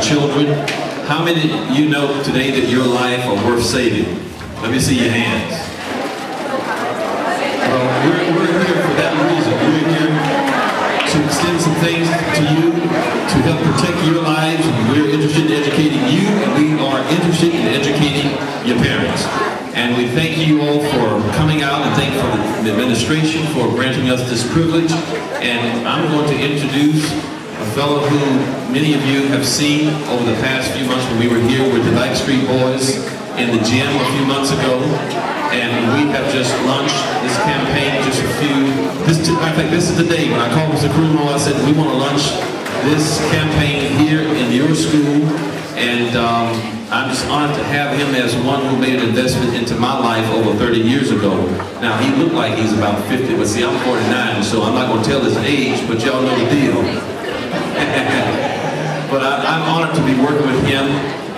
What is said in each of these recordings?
children. How many of you know today that your life are worth saving? Let me see your hands. Well, we're here for that reason. We're here to extend some things to you, to help protect your lives. We're interested in educating you, and we are interested in educating your parents. And we thank you all for coming out, and thank for the administration for granting us this privilege. And I'm going to introduce a fellow who many of you have seen over the past few months when we were here with the Backstreet Boys in the gym a few months ago. And we have just launched this campaign just a few, I think this is the day when I called Mr. Crumo. I said, we want to launch this campaign here in your school. And I'm just honored to have him as one who made an investment into my life over 30 years ago. Now, he looked like he's about 50, but see, I'm 49, so I'm not going to tell his age, but y'all know the deal. But I'm honored to be working with him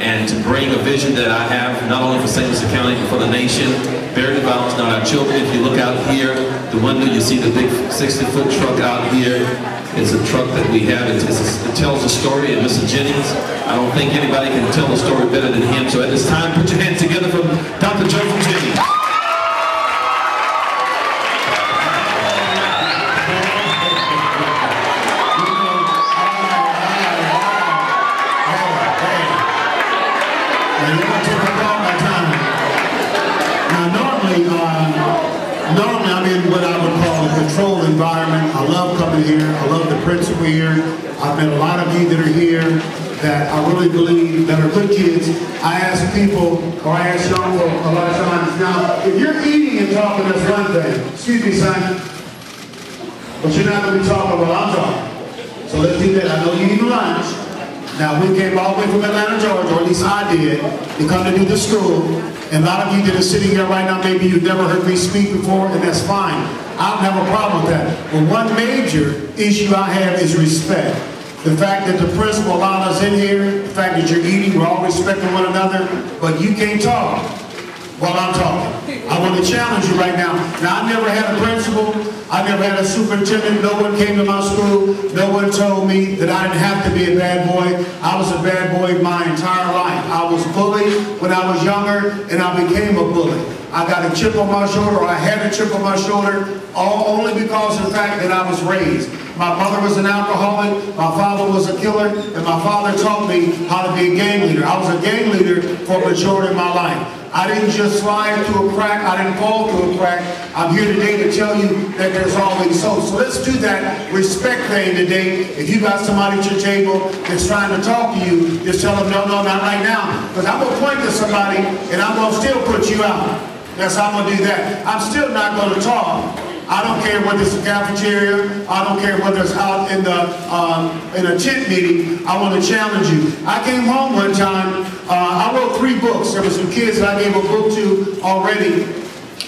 and to bring a vision that I have, not only for St. Louis County, but for the nation. Buryviolence, not our children. If you look out here, the window, you see the big 60-foot truck out here. It's a truck that we have. It tells a story, and Mr. Jennings, I don't think anybody can tell the story better than him. So at this time, put your hands together for Dr. Joseph Jennings. Normally I'm in what I would call a controlled environment. I love coming here. I love the principal here. I've met a lot of you that are here that I really believe that are good kids. I ask people, or I ask young folk a lot of times, now, if you're eating and talking, that's one thing. Excuse me, son. But you're not going to be talking while I'm talking. So let's do that. I know you eat lunch. Now, we came all the way from Atlanta, Georgia, or at least I did, to come to do the school. And a lot of you that are sitting here right now, maybe you've never heard me speak before, and that's fine. I don't have a problem with that. But one major issue I have is respect. The fact that the principal allowed us in here, the fact that you're eating, we're all respecting one another, but you can't talk while I'm talking. I want to challenge you right now. Now, I never had a principal. I never had a superintendent. No one came to my school. No one told me that I didn't have to be a bad boy. I was a bad boy my entire life. I was bullied when I was younger, and I became a bully. I got a chip on my shoulder, or I had a chip on my shoulder, all only because of the fact that I was raised. My mother was an alcoholic, my father was a killer, and my father taught me how to be a gang leader. I was a gang leader for a majority of my life. I didn't just slide through a crack, I didn't fall through a crack. I'm here today to tell you that there's always hope. So let's do that respect thing today. If you got somebody at your table that's trying to talk to you, just tell them, no, no, not right now. Because I'm going to point to somebody and I'm going to still put you out. That's how I'm going to do that. I'm still not going to talk. I don't care whether it's a cafeteria, I don't care whether it's out in a tent meeting, I want to challenge you. I came home one time, I wrote 3 books. There were some kids that I gave a book to already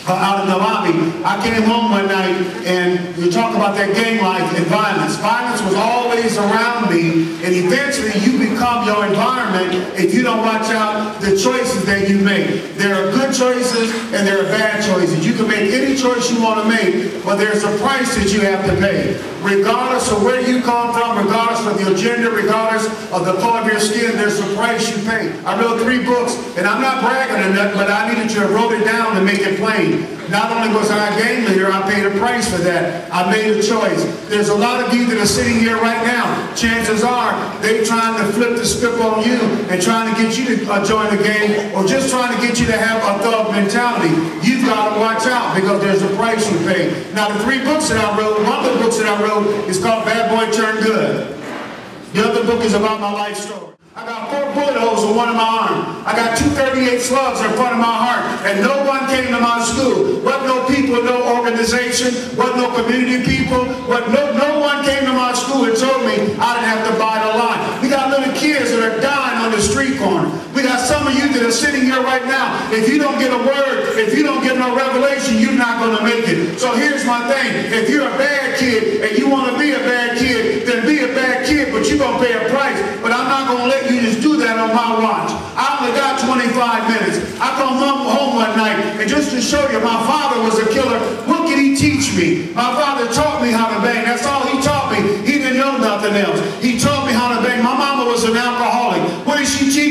out in the lobby. I came home one night and you talk about that gang life and violence. Violence was always around me, and eventually you become your environment if you don't watch out the choices that you make. There are good choices and there are bad choices. You can make any choice you want to make, but there's a price that you have to pay. Regardless of where you come from, regardless of your gender, regardless of the color of your skin, there's a price you pay. I wrote 3 books, and I'm not bragging on that, but I needed you to wrote it down to make it plain. Not only was I a gang leader, I paid a price for that. I made a choice. There's a lot of you that are sitting here right now. Chances are they're trying to flip the script on you and trying to get you to join the gang, or just trying to get you to have a thug mentality. You've got to watch out, because there's a price you pay. Now, the 3 books that I wrote, one of the books that I wrote is called Bad Boy Turned Good. The other book is about my life story. I got 4 bullet holes in one of my arm. I got 2 38 slugs in front of my heart, and no one came to my school. Wasn't no people, no organization, wasn't no community people, no one came to my school and told me I didn't have to buy the line. We got little kids that are dying on the street corner. We got some of you that are sitting here right now. If you don't get a word, if you don't get no revelation, you're not going to make it. So here's my thing. If you're a bad kid and you want to be a bad kid, then be a bad kid, but you're going to pay a price. But I'm not going to let you just do that on my watch. I only got 25 minutes. I come home one night, and just to show you, my father was a killer. What could he teach me? My father taught me how to bang. That's all he taught me. He didn't know nothing else. He taught me how to bang. My mama was an alcoholic.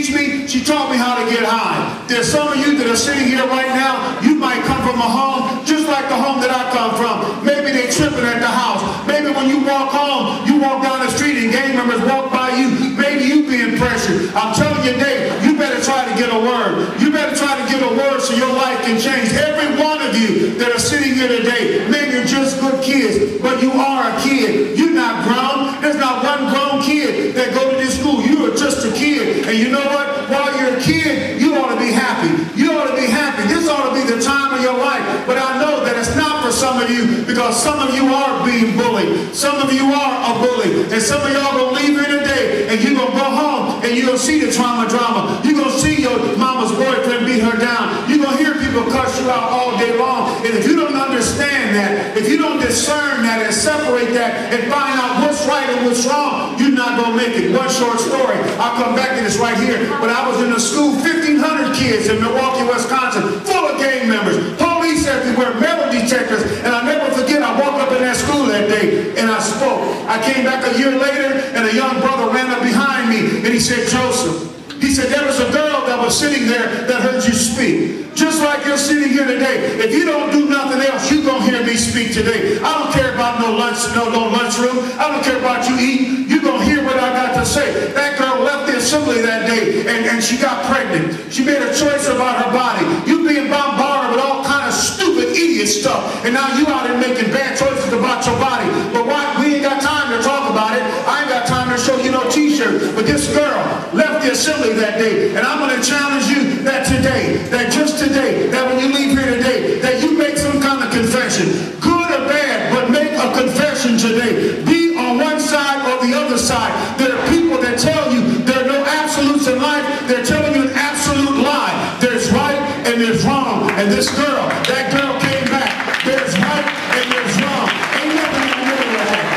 teach me? She taught me how to get high. There's some of you that are sitting here right now, you might come from a home just like the home that I come from. Maybe they're tripping at the house. Maybe when you walk home, you walk down the street and gang members walk by you. Maybe you being pressured. I'm telling you today, you better try to get a word. You better try to get a word so your life can change. Every one of you that are sitting here today, maybe you're just good kids, but you are a kid. You're not grown. There's not one grown kid that go to this school. You are just a kid. And you know what? While you're a kid, you ought to be happy. You ought to be happy. This ought to be the time of your life. But I know that it's not for some of you, because some of you are being bullied. Some of you are a bully. And some of y'all going to leave here today and you're going to go home and you're going to see the trauma drama. You're going to see your mama's boyfriend beat her down. You're going to hear people cuss you out all day long. And if you don't understand that, if you don't discern that and separate that and find out what's right and what's wrong, you're not going to make it. One short story. I'll come back to this right here. When I was in a school, 1,500 kids in Milwaukee, Wisconsin, full of gang members, police everywhere, metal detectors, and I'll never forget, I walked up in that school that day and I spoke. I came back a year later and a young brother ran up behind me and he said, Joseph, he said, there was a girl that was sitting there that heard you speak. Just like you're sitting here today. If you don't do nothing else, you're going to hear me speak today. I don't care about no lunchroom. I don't care about you eating. You're going to hear what I got to say. That girl left the assembly that day and she got pregnant. She made a choice about her body. You being bombarded with all kind of stupid idiot stuff. And now you out here making bad choices about your body. But why? We ain't got time to talk about it. I ain't got time to show you no t-shirt. But this girl left the assembly that day. And I'm going to challenge you that today, that just today, that when you leave here today, that you make some kind of confession, good or bad, but make a confession today. Be on one side or the other side. There are people that tell you there are no absolutes in life. They're telling you an absolute lie. There's right and there's wrong. And this girl, that girl came back. There's right and there's wrong. Ain't nothing in the middle of that.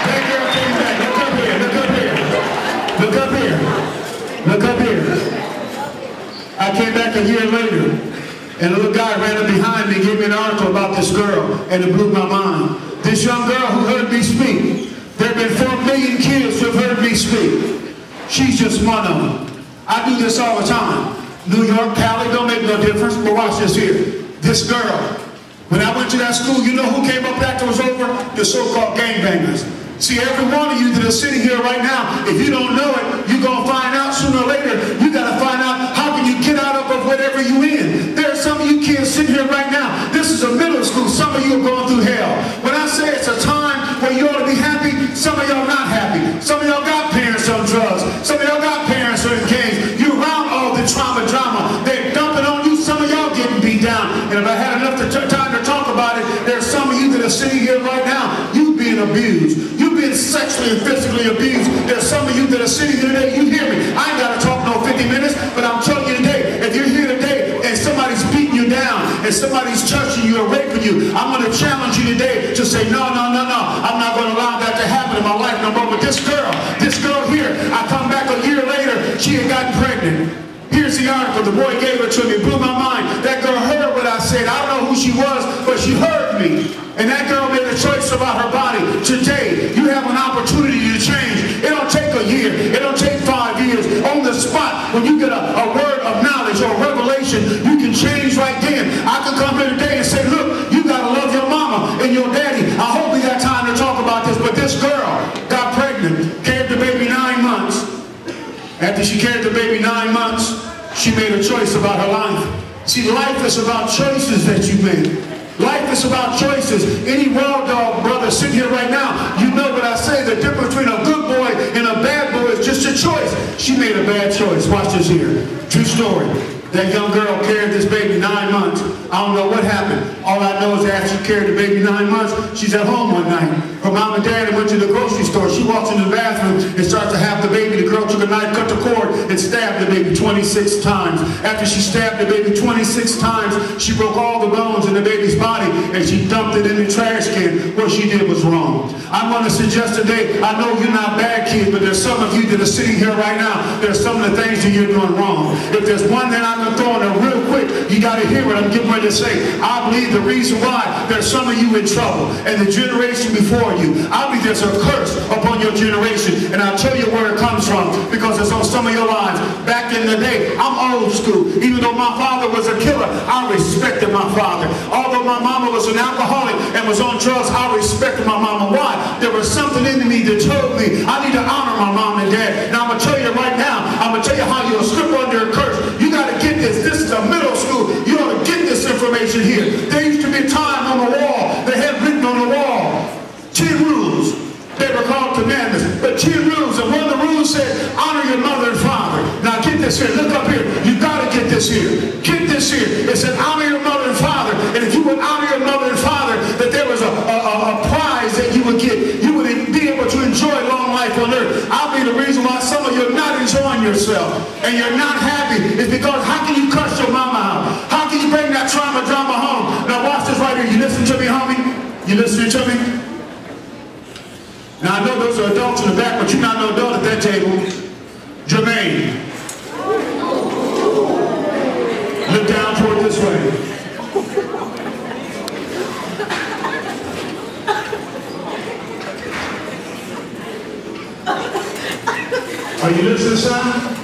That girl came back. Look up here. Look up here. Look up here. Look up here. I came back a year later, and a little guy ran up behind me and gave me an article about this girl, and it blew my mind. This young girl who heard me speak. There have been 4 million kids who have heard me speak. She's just one of them. I do this all the time. New York, Cali, don't make no difference, but watch this here. This girl, when I went to that school, you know who came up after it was over? The so-called gangbangers. See, every one of you that are sitting here right now, if you don't know it, you're going to find out sooner or later. You got to find out how can you get out of whatever you in. There are some of you kids sitting here right now. This is a middle school. Some of you are going through hell. When I say it's a time where you ought to be happy, some of y'all not happy. Some of y'all got parents on drugs. Some of y'all got parents on gangs. You're around all the trauma drama. They're dumping on you. Some of y'all getting beat down. And if I had enough time to talk about it, there's some of you that are sitting here right now. You being abused. You being sexually and physically abused. There's some of you that are sitting here today. You hear me. I ain't got to talk no 50 minutes, but I'm telling you today, if you're here today and somebody's beating you down and somebody's touching you or raping you, I'm going to challenge you today to say, no, no, no, no. I'm not going to allow that to happen in my life no more. But this girl here, I come back a year later, she had gotten pregnant. Here's the article. The boy gave it to me. It blew my mind. That girl heard what I said. I don't know who she was, but she heard me. And that girl made a choice about her body. Today, you have an opportunity to change. It don't take a year. It don't take 5 years. On the spot, when you get a word of knowledge or revelation, you can change right then. I can come here today and say, look, you got to love your mama and your daddy. I hope we got time to talk about this, but this girl got pregnant, carried the baby 9 months. After she carried the baby 9 months, she made a choice about her life. See, life is about choices that you make. Life is about choices. Any raw dog brother sitting here right now, you know what I say. The difference between a good boy and a bad boy is just a choice. She made a bad choice. Watch this here. True story. That young girl carried this baby 9 months. I don't know what happened. All I know is that after she carried the baby 9 months, she's at home one night. Her mom and dad went to the grocery store. She walks into the bathroom and starts to have the baby. The girl took a knife, cut the cord, and stabbed the baby. baby 26 times. After she stabbed the baby 26 times, she broke all the bones in the baby's body and she dumped it in the trash can. What she did was wrong. I want to suggest today, I know you're not bad kids, but there's some of you that are sitting here right now, there's some of the things that you're doing wrong. If there's one that I'm going to throw in there real quick, you got to hear what I'm getting ready to say. I believe the reason why there's some of you in trouble and the generation before you, I believe there's a curse upon your generation, and I'll tell you where it comes from, because it's on some of your lives. Back in the day, I'm old school. Even though my father was a killer, I respected my father. Although my mama was an alcoholic and was on drugs, I respected my mama. Why? There was something in me that told me I need to honor my mom and dad. Now I'm going to tell you right now, I'm going to tell you how you'll slip under a curse. You got to get this. This is a middle school. You ought to get this information here. There used to be a time on the wall, they had written on the wall 10 rules. They were called commandments, but 10 rules, and one of the rules said, honor your mother and father. Now get this here, look up here. You got to get this here. Get this here. It said, honor your mother and father, and if you would honor your mother and father, that there was a prize that you would get. You would be able to enjoy long life on earth. I believe the reason why some of you are not enjoying yourself and you're not happy is because how can you cuss your mama out? How can you bring that drama home? Now watch this right here. You listen to me, homie? You listening to me? Now I know those are adults in the back, but you're not no adult at that table. Jermaine. Look down toward this way. Are you listening, son?